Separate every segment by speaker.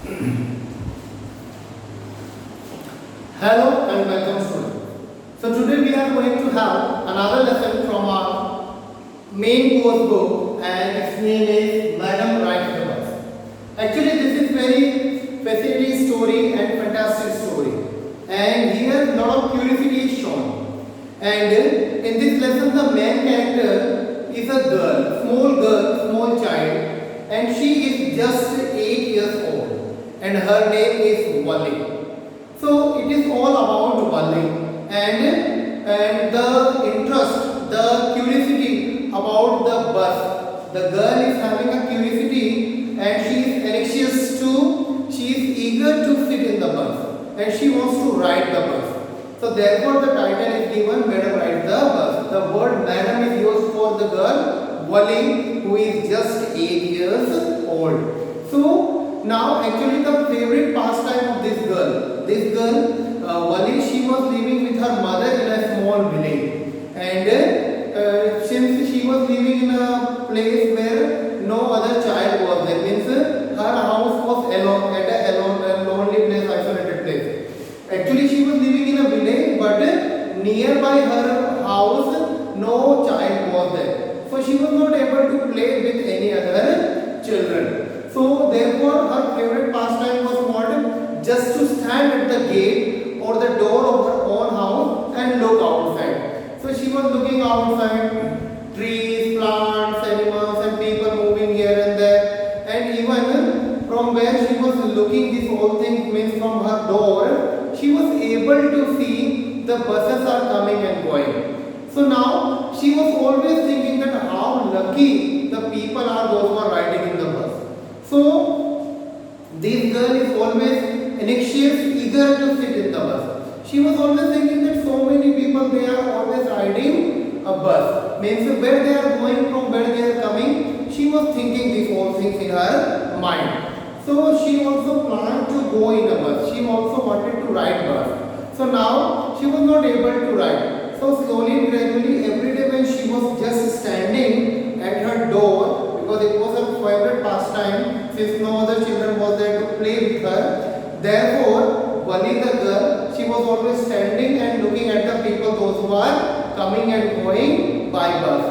Speaker 1: Hello and welcome students. So today we are going to have another lesson from our main course book and its name is Madam Rides the Bus. Actually this is very fascinating story and fantastic story, and here a lot of curiosity is shown. And in this lesson the main character is a girl, small child, and she is just 8 years old and her name is Wally. So it is all about Wally and the interest, the curiosity about the bus. The girl is having a curiosity and she is anxious she is eager to sit in the bus and she wants to ride the bus. So therefore the title is given Madam Rides the Bus. The word Madam is used for the girl Wally, who is just 8 years old. So now actually the favorite pastime of this girl Wally, she was living with her mother in a small village, and since she was living in a place where no other child was there, means her house was alone, at a lonely place, isolated place. Actually she was living in a village, but nearby her house no child was there, so she was not able to play with any other children. So therefore her favorite pastime was what? Just to stand at the gate or the door of her own house and look outside. So she was looking outside, trees, plants, animals and people moving here and there, and even from where she was looking this whole thing, means from her door, she was able to see the buses are coming and going. So now she was always thinking that how lucky the people are those who are riding in the bus. So this girl is always anxious, eager to sit in the bus. She was always thinking that so many people, they are always riding a bus. Means where they are going from, where they are coming, she was thinking these whole things in her mind. So she also planned to go in a bus. She also wanted to ride bus. So now she was not able to ride. So slowly and gradually, every day when she was just standing at her door, because it was her favorite pastime, since no other children was there to play with her, therefore Wally the girl, she was always standing and looking at the people, those who are coming and going by bus.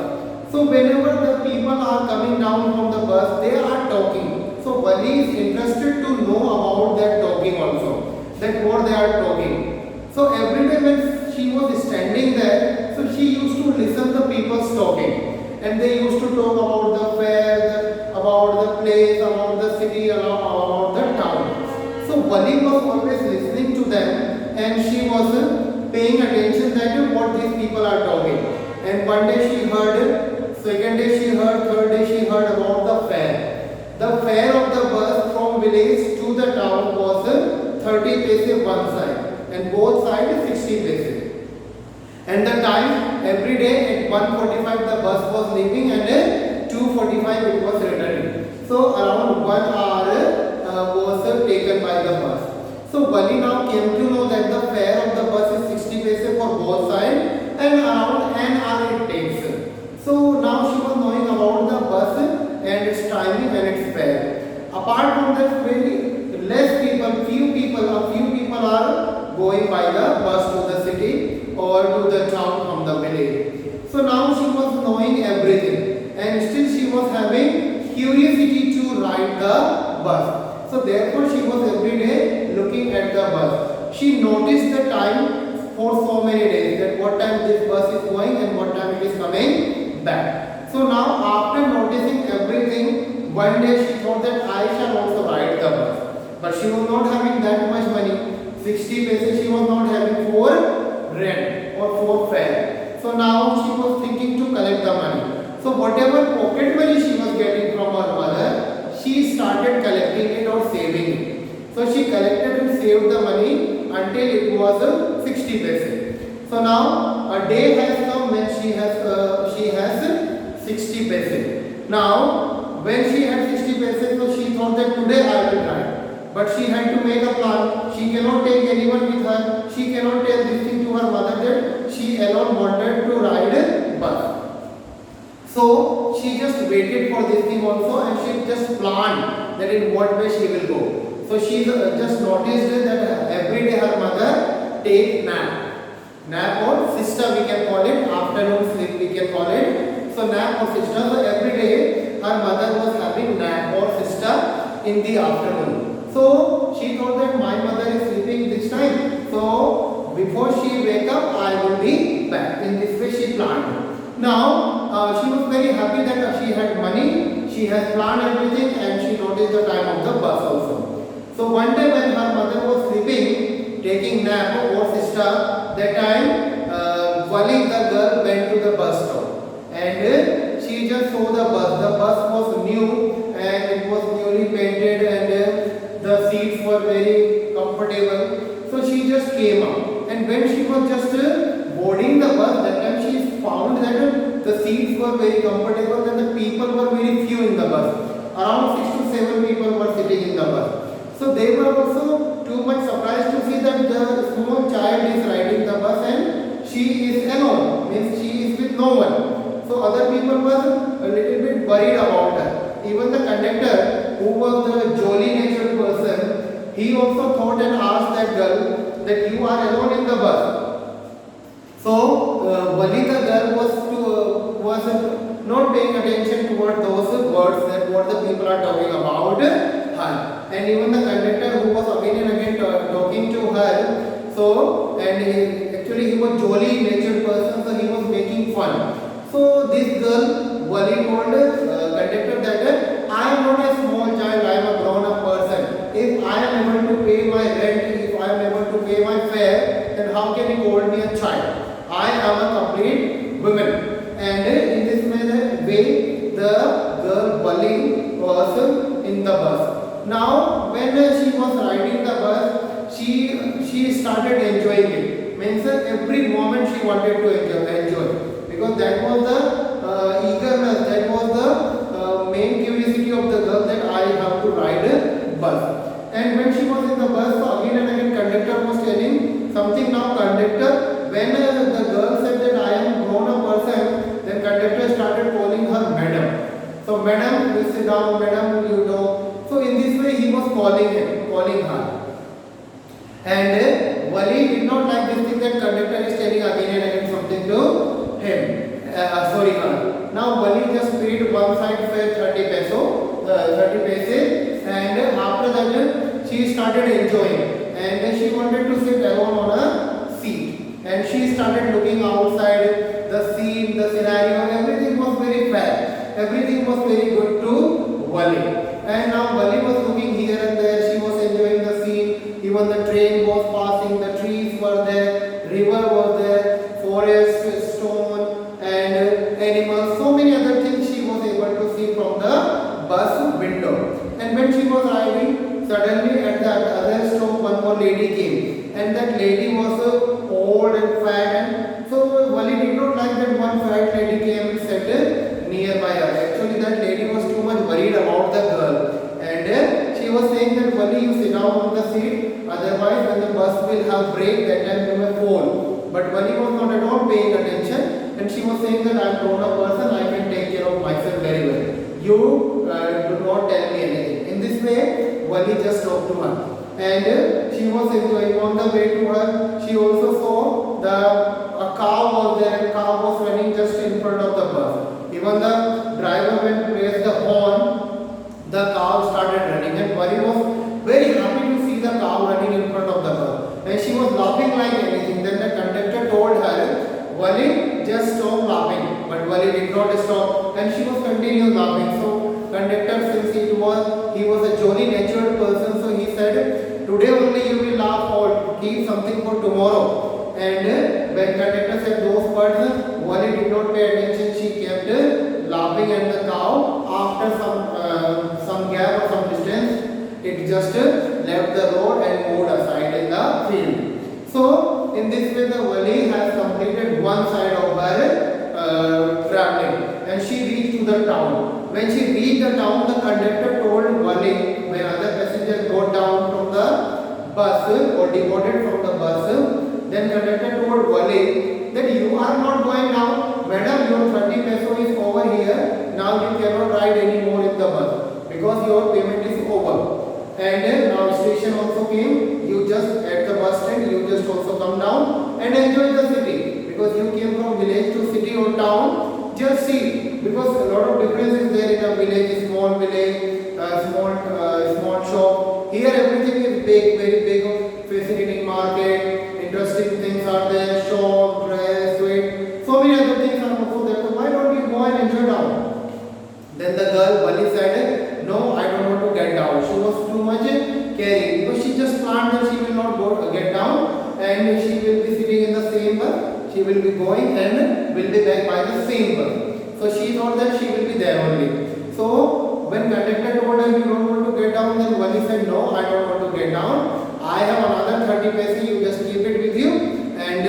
Speaker 1: So whenever the people are coming down from the bus, they are talking. So Wally is interested to know about their talking also, that what they are talking. So every day when she was standing there, so she used to listen the people's talking, and they used to talk about the fair, about the place, about the city, about the town. So Wally was always listening to them, and she was paying attention that what these people are talking. And one day she heard, second day she heard, third day she heard about the fair. The fare of the bus from village to the town was 30 paise one side, and both sides 60 paise. And the time, every day at 1:45 the bus was leaving and at 2:45 it was returning. So around 1 hour was taken by the bus. So Wally now came to know that the fare of the bus is 60 paise for both sides and around an hour it takes. So now she was knowing about the bus and its timing and its fare. Apart from that, very less people, few people are going by the bus to the city or to the town from the village. So now she was knowing everything, and still she was having curiosity to ride the bus. So therefore she was every day looking at the bus. She noticed the time for so many days, that what time this bus is going and what time it is coming back. So now after noticing everything, one day she thought that I shall also ride the bus. But she was not having that much money. 60 paise she was not having for rent or for fare. So now she was thinking to collect the money. So whatever pocket money she was getting from her mother, she started collecting it or saving it. So she collected and saved the money until it was 60 paise. So now a day has come when she has 60 paise. Now when she had 60 paise, so she thought that today I will ride. But she had to make a plan. She cannot take anyone with her. She cannot tell this thing to her mother that she alone wanted to ride a bus. So she just waited for this thing also, and she just planned that in what way she will go. So she just noticed that every day her mother take nap or siesta we can call it, afternoon sleep we can call it. So nap or siesta. So every day her mother was having nap or siesta in the afternoon. So she thought that my mother is sleeping this time. So before she wake up, I will be back. In this way she planned. Now she was very happy that she had money. She has planned everything and she noticed the time of the bus also. So one day when her mother was sleeping, taking nap or siesta, that time Wali the girl went to the bus stop and she just saw the bus. The bus was new and it was newly painted and the seats were very comfortable. So she just came up and when she was just boarding the bus, that time she found that the seats were very comfortable and the people were very few in the bus. Around 6 to 7 people were sitting in the bus. So they were also too much surprised to see that the small child is riding the bus and she is alone, means she is with no one. So other people were a little bit worried about her. Even the conductor, who was the jolly natured person, he also thought and asked that girl that you are alone in the bus. So Wali the girl was not paying attention toward those words that what the people are talking about her. And even the conductor who was again and again talking to her, so actually he was jolly natured person, so he was making fun. So this girl Wali told conductor that I am not a small child, I am a grown up person. If I am able to pay my rent, if I am able to pay my fare, then how can you call me a child? I am a complete woman. And in this way the girl Wali was in the bus. Now when she was riding the bus, she started enjoying it. Means every moment she wanted to enjoy because that was the eagerness, that was the main curiosity of the girl that I have to ride a bus. And when she was in the bus, so again and again conductor was telling something. Now conductor, when the girl said that I am a grown up person, then conductor started calling her madam. So madam, you sit down, madam, you talk. So in this way he was calling her. And Wali did not like this thing that conductor is telling again and again something to him. Her. Now Wali just paid one side fare 30 paise, and after that she started enjoying. And she wanted to sit alone on a seat. And she started looking outside, the scene, the scenario, everything was very fair. Everything was very good to Wali. And now Wali was looking here and there, she was enjoying the scene, even the train was passing, the trees were there, river was there, forest, stone and animals, so many other things she was able to see from the bus window. And when she was riding, suddenly at the other stop one more lady came, and that lady was old and fat, and so Wali did not like that one fat lady came and sat nearby her. Actually that lady was too much worried about the girl, and she was saying that Wali, you sit down on the seat, otherwise when the bus will have break, that time you will fall. But Wali was not at all paying attention, and she was saying that I am grown up person, I can take care of myself very well. You do not tell me anything. In this way, Wali just talked to her. And she was enjoying. On the way to her, she also saw a cow was there, and cow was running just in front of the bus. Even the driver when pressed the horn, the cow started running, and Wali was very happy to see the cow running in front of the bus. And she was laughing like anything. Then the conductor told her, Wali, just stop laughing. But Wali did not stop, and she was continuing laughing. So conductor, since he was a jolly natured person, so he said, today only you will laugh, or keep something for tomorrow. And when conductor said those words, Wali did not pay attention. She kept laughing at the cow. After some gap or some distance, it just left the road and moved aside in the field. So in this way, the Wali has completed one side of her traveling, and she reached to the town. When she reached the town, the conductor told Wali, when other passengers got down from the bus or departed from the bus, then conductor told Wali that you are not going down. Madam, your 30 peso is over here. Now you cannot ride anymore in the bus because your payment is over. And now station also came. You just at the bus stand, you just also come down and enjoy the city, because you came from village to city or town. Just see, because a lot of difference is there in a village, small village, small shop. Here everything is big, very big, facilitating market, interesting things are there, shop, dress, sweet, so many other things are also there. So why don't you go and enjoy down? Then the girl Bali said, no, I don't want to get down. She was too much caring, because she just planned that she will not go get down, and she will be sitting in the same bus. She will be going and will be back by the same bus. So she thought that she will be there only. So when conductor told her you don't want to get down, then Bali said, no, I don't want to get down. I have another 30 paise, you just keep it with you, and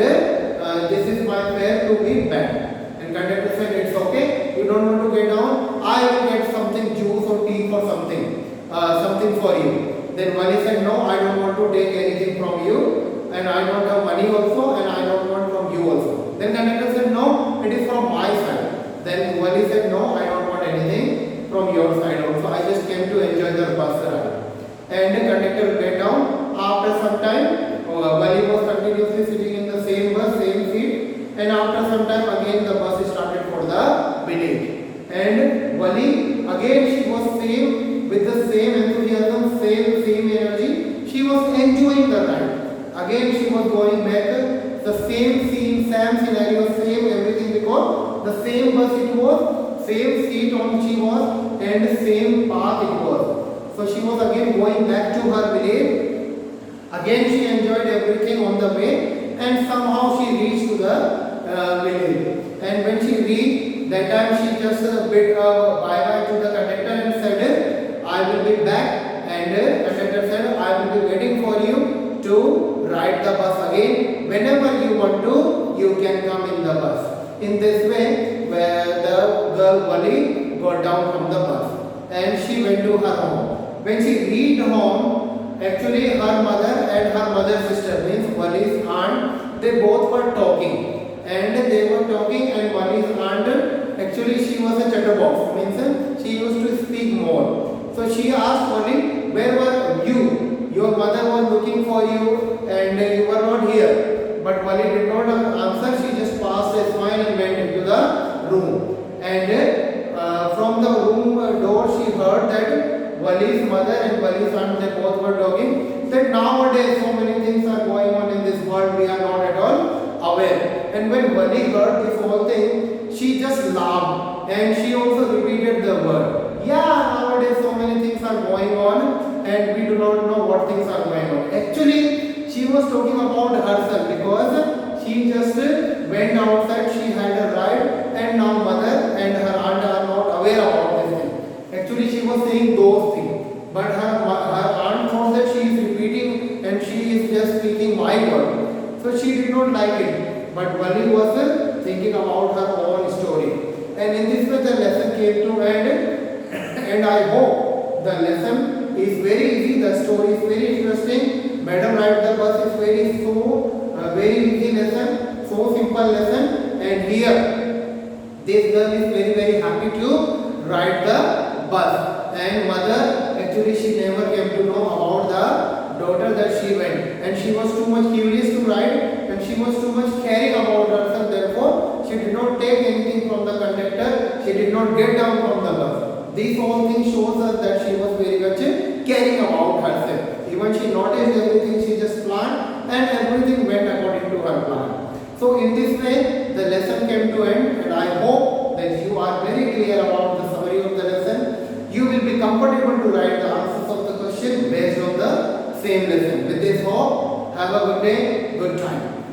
Speaker 1: this is my fare to be back. And conductor said, it's okay, you don't want to get down, I will get something, juice or tea or something for you. Then Wali said, no, I don't want to take anything from you, and I don't have money also, and I don't want from you also. Then conductor said, no, it is from my side. Then Wali said, no, I don't want anything from your side also, I just came to enjoy the bus ride. And the conductor get down. After some time, Wali was continuously sitting in the same bus, same seat, and after some time again the bus started for the village. And Wali again, she was same with the same enthusiasm, same energy. She was enjoying the ride. Again she was going back, the same scene, same scenario, same everything, because the same bus it was, same seat on she was, and the same path it was. So she was again going back to her village. Again she enjoyed everything on the way, and somehow she reached to the village. And when she reached, that time she just bid bye-bye to the conductor and said, I will be back. And conductor said, I will be waiting for you to ride the bus again. Whenever you want to, you can come in the bus. In this way, where the girl Wali got down from the bus and she went to her home. When she reached home, actually her mother and her mother's sister, means Wali's aunt, they both were talking. And they were talking, and Wali's aunt, actually she was a chatterbox, means she used to speak more. So she asked Wali, where were you? Your mother was looking for you and you were not here. But Wali did not answer, she just passed a smile and went into the room. And from the room door she heard that Wali's mother and Wali's aunt, they both were talking that nowadays so many things are going on in this world, we are not at all aware. And when Wali heard this whole thing, she just laughed and she also repeated the word. Yeah, nowadays so many things are going on and we do not know what things are going on. Actually, she was talking about herself, because she just went outside, she had a ride, and now mother and her aunt are not aware about this thing. Actually, she was saying those things, but her aunt thought that she is repeating and she is just speaking my word. So she did not like it. But Wali was thinking about her own story. And in this way the lesson came to end. And I hope the lesson is very easy, the story is very interesting. Madam Ride the Bus is very easy lesson, so simple lesson. And here, this girl is very happy to ride the bus. And mother, actually she never came to know about the daughter that she went. And she was too much curious to ride, and she was too much caring about herself. Therefore, she did not take anything from the conductor. She did not get down from the bus. These all things shows us that she was very much caring about herself. Even she noticed everything, she just planned, and everything went according to her plan. So in this way, the lesson came to end, and I hope that you are very clear about the summary of the lesson. You will be comfortable to write the answers of the question based on the same lesson. With this hope, have a good day, good time.